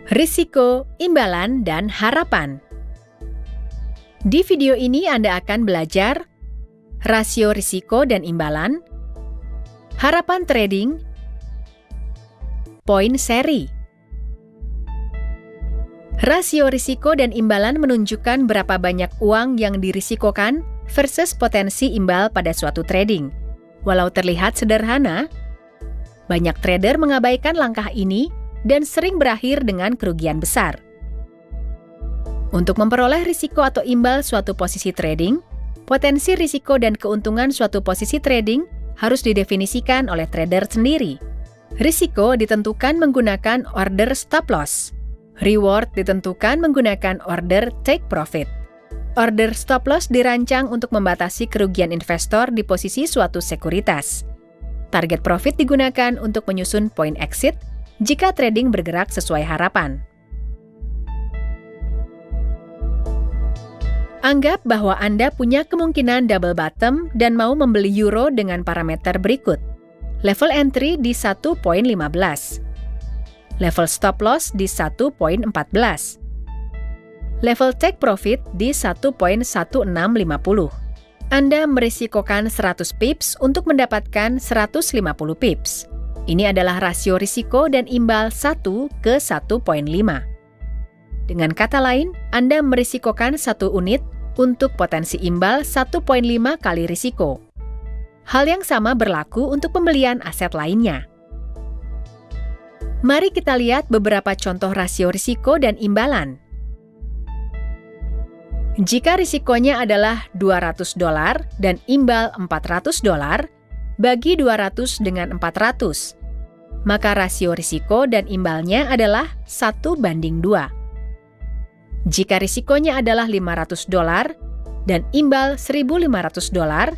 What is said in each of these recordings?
Risiko, imbalan, dan harapan. Di video ini Anda akan belajar rasio risiko dan imbalan, harapan trading, poin seri. Rasio risiko dan imbalan menunjukkan berapa banyak uang yang dirisikokan versus potensi imbal pada suatu trading. Walau terlihat sederhana, banyak trader mengabaikan langkah ini dan sering berakhir dengan kerugian besar. Untuk memperoleh risiko atau imbal suatu posisi trading, potensi risiko dan keuntungan suatu posisi trading harus didefinisikan oleh trader sendiri. Risiko ditentukan menggunakan order stop loss. Reward ditentukan menggunakan order take profit. Order stop loss dirancang untuk membatasi kerugian investor di posisi suatu sekuritas. Target profit digunakan untuk menyusun poin exit jika trading bergerak sesuai harapan. Anggap bahwa Anda punya kemungkinan double bottom dan mau membeli euro dengan parameter berikut. Level entry di 1.15. Level stop loss di 1.14. Level take profit di 1.1650. Anda merisikokan 100 pips untuk mendapatkan 150 pips. Ini adalah rasio risiko dan imbal 1 ke 1.5. Dengan kata lain, Anda merisikokan 1 unit untuk potensi imbal 1.5 kali risiko. Hal yang sama berlaku untuk pembelian aset lainnya. Mari kita lihat beberapa contoh rasio risiko dan imbalan. Jika risikonya adalah $200 dan imbal $400, bagi 200 dengan 400, maka rasio risiko dan imbalnya adalah 1:2. Jika risikonya adalah $500 dan imbal $1.500,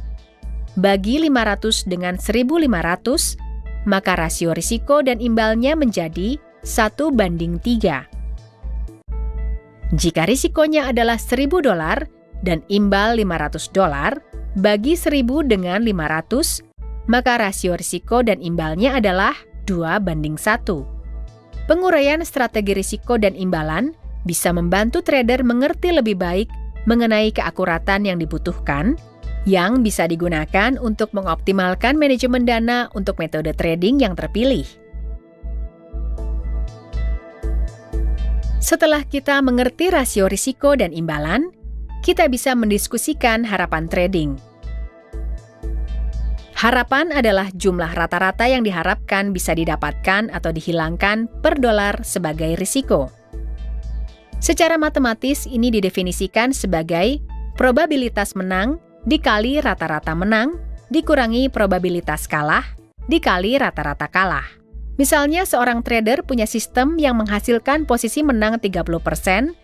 bagi 500 dengan 1.500, maka rasio risiko dan imbalnya menjadi 1:3. Jika risikonya adalah $1.000 dan imbal $500, bagi 1.000 dengan 500, maka rasio risiko dan imbalnya adalah 2:1. Penguraian strategi risiko dan imbalan bisa membantu trader mengerti lebih baik mengenai keakuratan yang dibutuhkan, yang bisa digunakan untuk mengoptimalkan manajemen dana untuk metode trading yang terpilih. Setelah kita mengerti rasio risiko dan imbalan, kita bisa mendiskusikan harapan trading. Harapan adalah jumlah rata-rata yang diharapkan bisa didapatkan atau dihilangkan per dolar sebagai risiko. Secara matematis, ini didefinisikan sebagai probabilitas menang dikali rata-rata menang dikurangi probabilitas kalah dikali rata-rata kalah. Misalnya, seorang trader punya sistem yang menghasilkan posisi menang 30%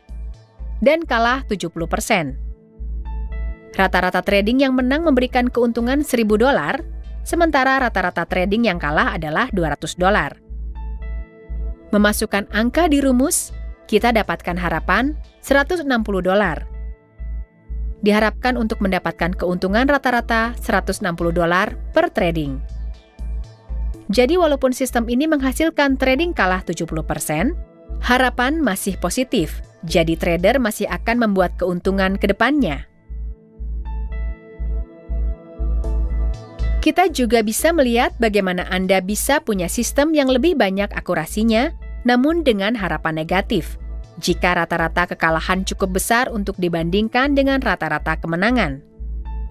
dan kalah 70%. Rata-rata trading yang menang memberikan keuntungan $1.000, sementara rata-rata trading yang kalah adalah $200. Memasukkan angka di rumus, kita dapatkan harapan $160. Diharapkan untuk mendapatkan keuntungan rata-rata $160 per trading. Jadi walaupun sistem ini menghasilkan trading kalah 70%, harapan masih positif, jadi trader masih akan membuat keuntungan ke depannya. Kita juga bisa melihat bagaimana Anda bisa punya sistem yang lebih banyak akurasinya, namun dengan harapan negatif, jika rata-rata kekalahan cukup besar untuk dibandingkan dengan rata-rata kemenangan.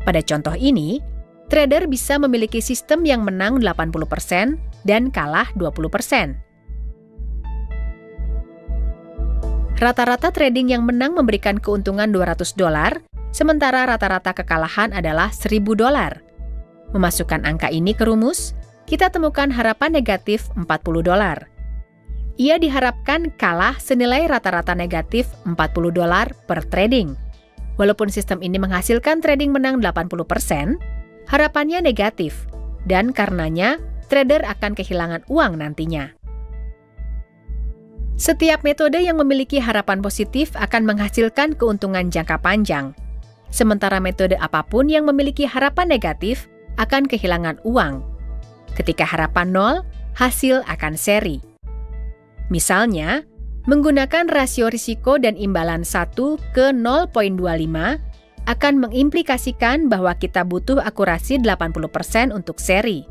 Pada contoh ini, trader bisa memiliki sistem yang menang 80% dan kalah 20%. Rata-rata trading yang menang memberikan keuntungan $200, sementara rata-rata kekalahan adalah $1.000. Memasukkan angka ini ke rumus, kita temukan harapan negatif $40. Ia diharapkan kalah senilai rata-rata negatif $40 per trading. Walaupun sistem ini menghasilkan trading menang 80%, harapannya negatif, dan karenanya trader akan kehilangan uang nantinya. Setiap metode yang memiliki harapan positif akan menghasilkan keuntungan jangka panjang, sementara metode apapun yang memiliki harapan negatif akan kehilangan uang. Ketika harapan nol, hasil akan seri. Misalnya, Menggunakan rasio risiko dan imbalan 1 ke 0,25 akan mengimplikasikan bahwa kita butuh akurasi 80% untuk seri.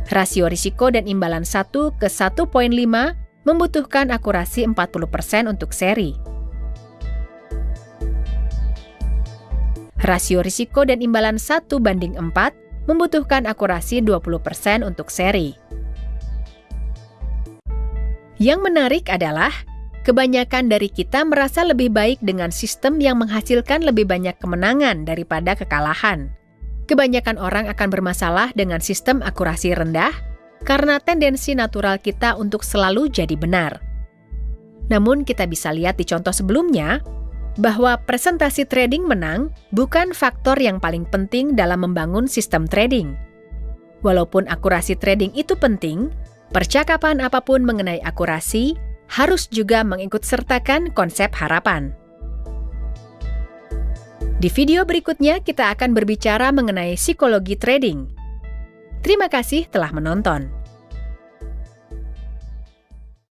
Rasio risiko dan imbalan 1 ke 1,5 membutuhkan akurasi 40% untuk seri. Rasio risiko dan imbalan 1:4 membutuhkan akurasi 20% untuk seri. Yang menarik adalah, kebanyakan dari kita merasa lebih baik dengan sistem yang menghasilkan lebih banyak kemenangan daripada kekalahan. Kebanyakan orang akan bermasalah dengan sistem akurasi rendah karena tendensi natural kita untuk selalu jadi benar. Namun kita bisa lihat di contoh sebelumnya, bahwa presentasi trading menang bukan faktor yang paling penting dalam membangun sistem trading. Walaupun akurasi trading itu penting, percakapan apapun mengenai akurasi harus juga mengikutsertakan konsep harapan. Di video berikutnya kita akan berbicara mengenai psikologi trading. Terima kasih telah menonton.